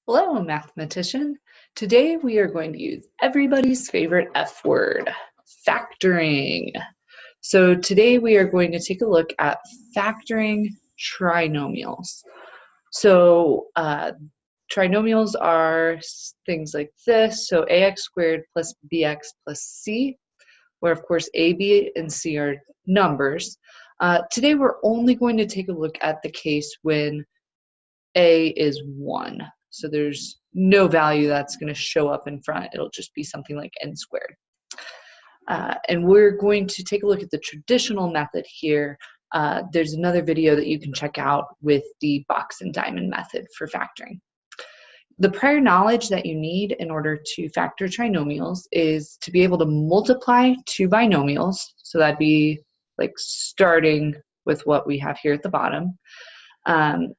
Hello, mathematician. Today we are going to use everybody's favorite F word, factoring. So today we are going to take a look at factoring trinomials. So trinomials are things like this. So ax squared plus bx plus c, where of course a, b, and c are numbers. Today we're only going to take a look at the case when a is 1. So there's no value that's going to show up in front. It'll just be something like n squared. And we're going to take a look at the traditional method here. There's another video that you can check out with the box and diamond method for factoring. The prior knowledge that you need in order to factor trinomials is to be able to multiply two binomials. So that'd be like starting with what we have here at the bottom. And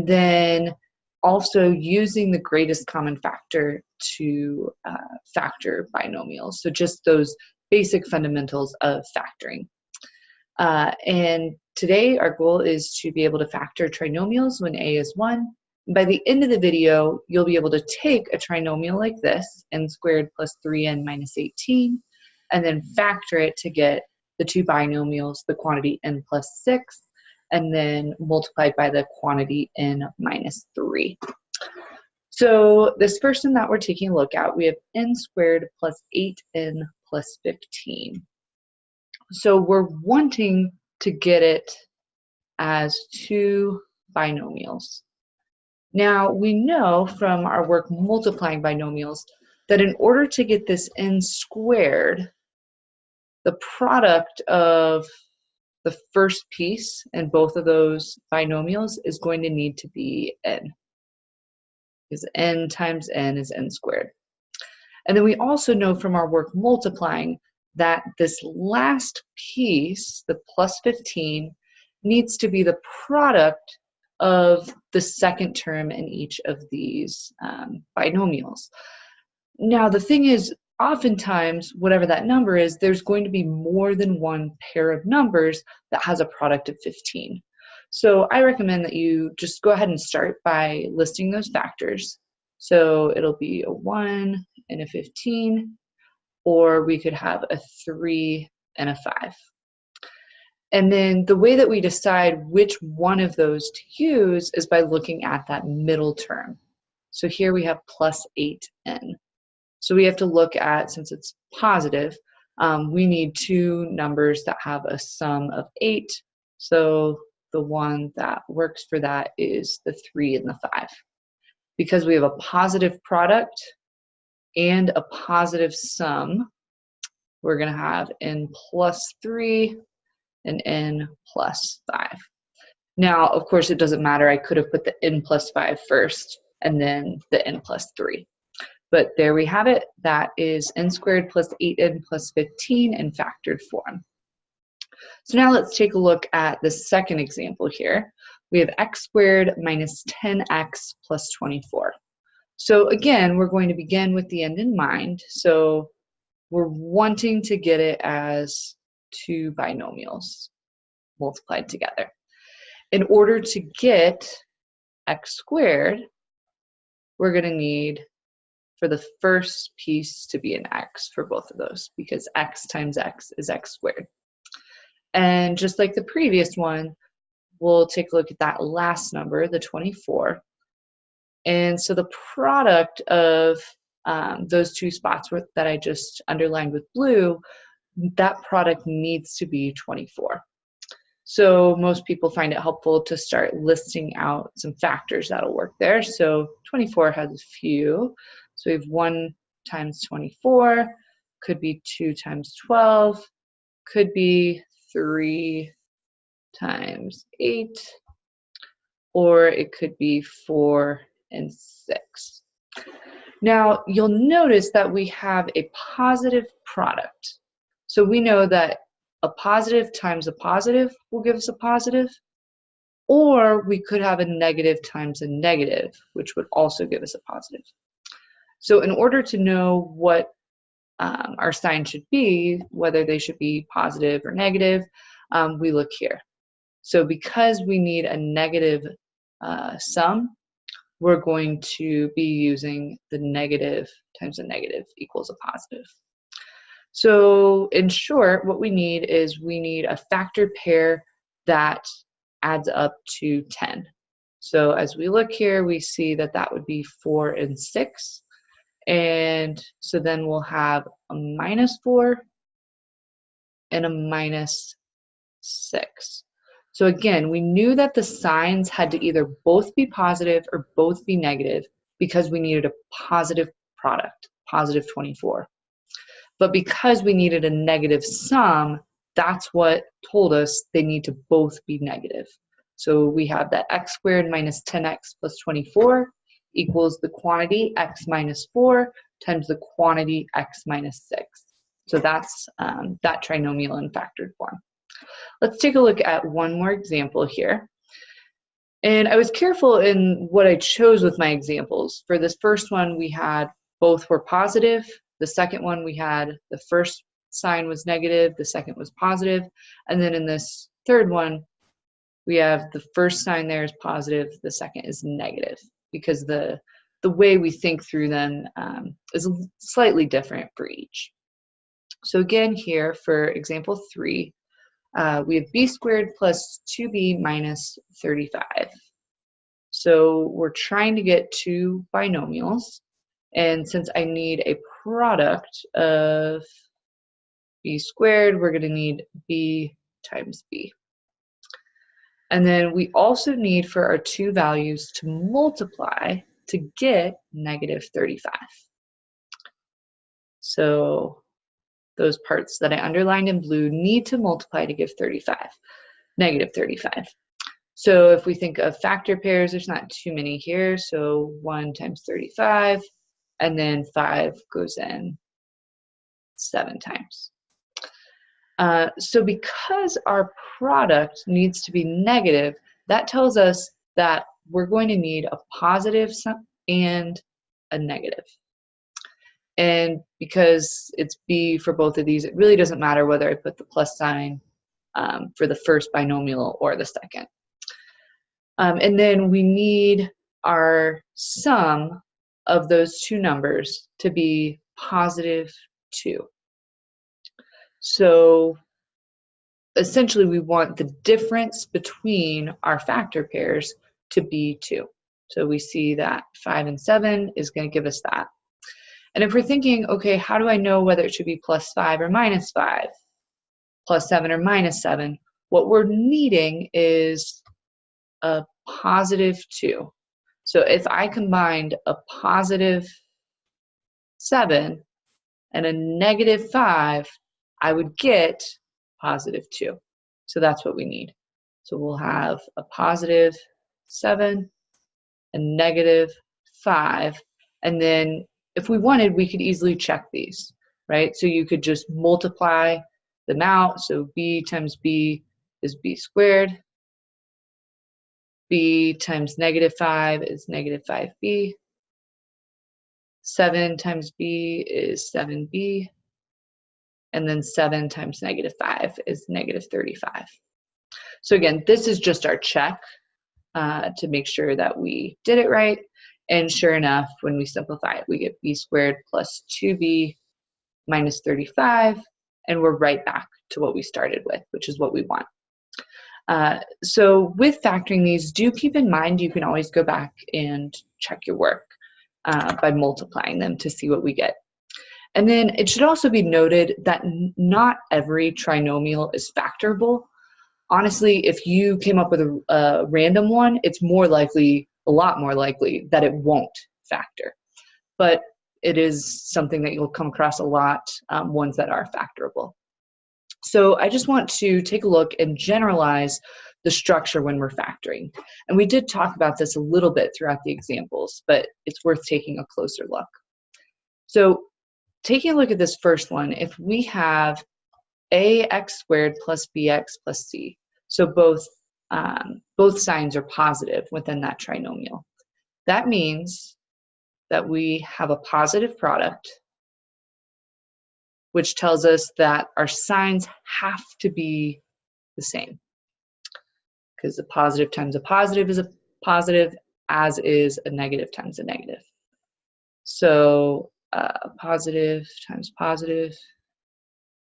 then also using the greatest common factor to factor binomials. So just those basic fundamentals of factoring. And today our goal is to be able to factor trinomials when a is 1. And by the end of the video, you'll be able to take a trinomial like this, n squared plus 3n minus 18, and then factor it to get the two binomials, the quantity n plus 6, and then multiplied by the quantity n minus 3. So this first one that we're taking a look at, we have n squared plus 8n plus 15. So we're wanting to get it as two binomials. Now we know from our work multiplying binomials that in order to get this n squared, the product of the first piece in both of those binomials is going to need to be n, because n times n is n squared. And then we also know from our work multiplying that this last piece, the plus 15, needs to be the product of the second term in each of these binomials. Now the thing is, oftentimes, whatever that number is, there's going to be more than one pair of numbers that has a product of 15. So I recommend that you just go ahead and start by listing those factors. So it'll be a 1 and a 15, or we could have a 3 and a 5. And then the way that we decide which one of those to use is by looking at that middle term. So here we have plus 8n. So we have to look at, since it's positive, we need two numbers that have a sum of 8. So the one that works for that is the 3 and the 5. Because we have a positive product and a positive sum, we're going to have n plus 3 and n plus 5. Now, of course, it doesn't matter. I could have put the n plus 5 first and then the n plus 3. But there we have it. That is n squared plus 8n plus 15 in factored form. So now let's take a look at the second example here. We have x squared minus 10x plus 24. So again, we're going to begin with the end in mind. So we're wanting to get it as two binomials multiplied together. In order to get x squared, we're going to need for the first piece to be an x for both of those, because x times x is x squared. And just like the previous one, we'll take a look at that last number, the 24. And so the product of those two spots that I just underlined with blue, that product needs to be 24. So most people find it helpful to start listing out some factors that'll work there. So 24 has a few. So we have 1 times 24, could be 2 times 12, could be 3 times 8, or it could be 4 and 6. Now, you'll notice that we have a positive product. So we know that a positive times a positive will give us a positive, or we could have a negative times a negative, which would also give us a positive. So in order to know what our sign should be, whether they should be positive or negative, we look here. So because we need a negative sum, we're going to be using the negative times a negative equals a positive. So in short, what we need is we need a factor pair that adds up to 10. So as we look here, we see that that would be 4 and 6. And so then we'll have a -4 and a -6. So again, we knew that the signs had to either both be positive or both be negative because we needed a positive product, positive 24. But because we needed a negative sum, that's what told us they need to both be negative. So we have that x squared minus 10x plus 24 equals the quantity x minus 4 times the quantity x minus 6. So that's that trinomial in factored form. Let's take a look at one more example here. And I was careful in what I chose with my examples. For this first one, we had both were positive. The second one, we had the first sign was negative, the second was positive. And then in this third one, we have the first sign there is positive, the second is negative, because the way we think through them is slightly different for each. So again here for example 3, we have b squared plus 2b minus 35. So we're trying to get two binomials. And since I need a product of b squared, we're going to need b times b. And then we also need for our two values to multiply to get negative 35. So those parts that I underlined in blue need to multiply to give 35, negative 35. So if we think of factor pairs, there's not too many here. So 1 times 35, and then 5 goes in 7 times. So because our product needs to be negative, that tells us that we're going to need a positive and a negative. And because it's b for both of these, it really doesn't matter whether I put the plus sign for the first binomial or the second. And then we need our sum of those two numbers to be positive 2. So essentially we want the difference between our factor pairs to be 2. So we see that 5 and 7 is going to give us that. And if we're thinking, okay, how do I know whether it should be plus 5 or minus 5, plus 7 or minus 7? What we're needing is a positive 2. So if I combined a positive 7 and a negative 5, I would get positive 2. So that's what we need. So we'll have a positive 7, a negative 5, and then if we wanted, we could easily check these, right? So you could just multiply them out. So b times b is b squared. B times negative 5 is negative 5b. 7 times b is 7b. And then 7 times negative 5 is negative 35. So again, this is just our check to make sure that we did it right. And sure enough, when we simplify it, we get b squared plus 2b minus 35. And we're right back to what we started with, which is what we want. So with factoring these, do keep in mind you can always go back and check your work by multiplying them to see what we get. And then it should also be noted that not every trinomial is factorable. Honestly, if you came up with a random one, it's more likely, a lot more likely, that it won't factor. But it is something that you'll come across a lot, ones that are factorable. So I just want to take a look and generalize the structure when we're factoring. And we did talk about this a little bit throughout the examples, but it's worth taking a closer look. So taking a look at this first one, if we have ax squared plus bx plus c, so both signs are positive within that trinomial. That means that we have a positive product, which tells us that our signs have to be the same. Because a positive times a positive is a positive, as is a negative times a negative. So positive times positive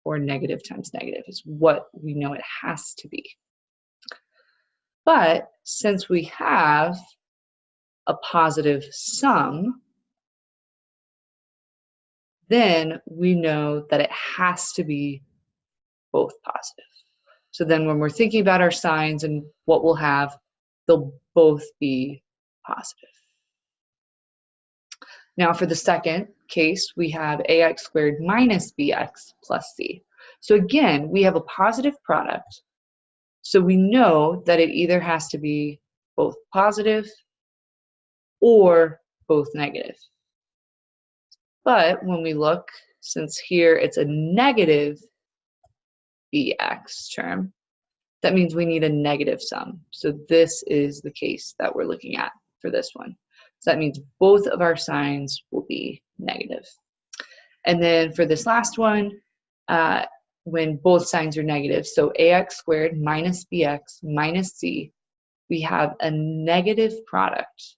or negative times negative is what we know it has to be. But since we have a positive sum, then we know that it has to be both positive. So then when we're thinking about our signs and what we'll have, they'll both be positive. Now for the second case, we have ax squared minus bx plus c. So again, we have a positive product. So we know that it either has to be both positive or both negative. But when we look, since here it's a negative bx term, that means we need a negative sum. So this is the case that we're looking at for this one. So that means both of our signs will be negative. And then for this last one, when both signs are negative, so ax squared minus bx minus c, we have a negative product.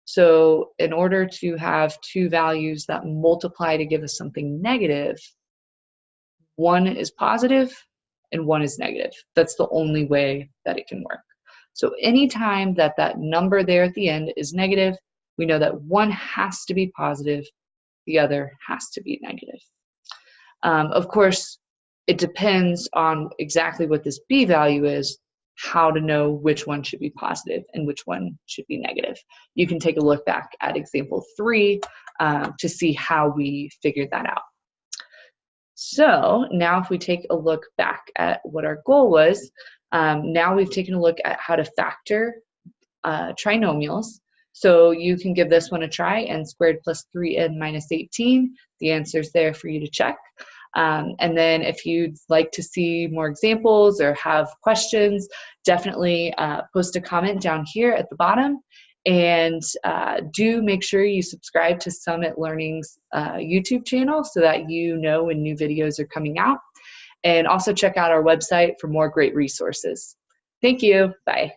So in order to have two values that multiply to give us something negative, one is positive and one is negative. That's the only way that it can work. So anytime that that number there at the end is negative, we know that one has to be positive, the other has to be negative. Of course, it depends on exactly what this b value is, how to know which one should be positive and which one should be negative. You can take a look back at example 3 to see how we figured that out. So now if we take a look back at what our goal was, now we've taken a look at how to factor trinomials. So you can give this one a try, n squared plus 3n minus 18. The answer's there for you to check. And then if you'd like to see more examples or have questions, definitely post a comment down here at the bottom. And do make sure you subscribe to Summit Learning's YouTube channel so that you know when new videos are coming out. And also check out our website for more great resources. Thank you. Bye.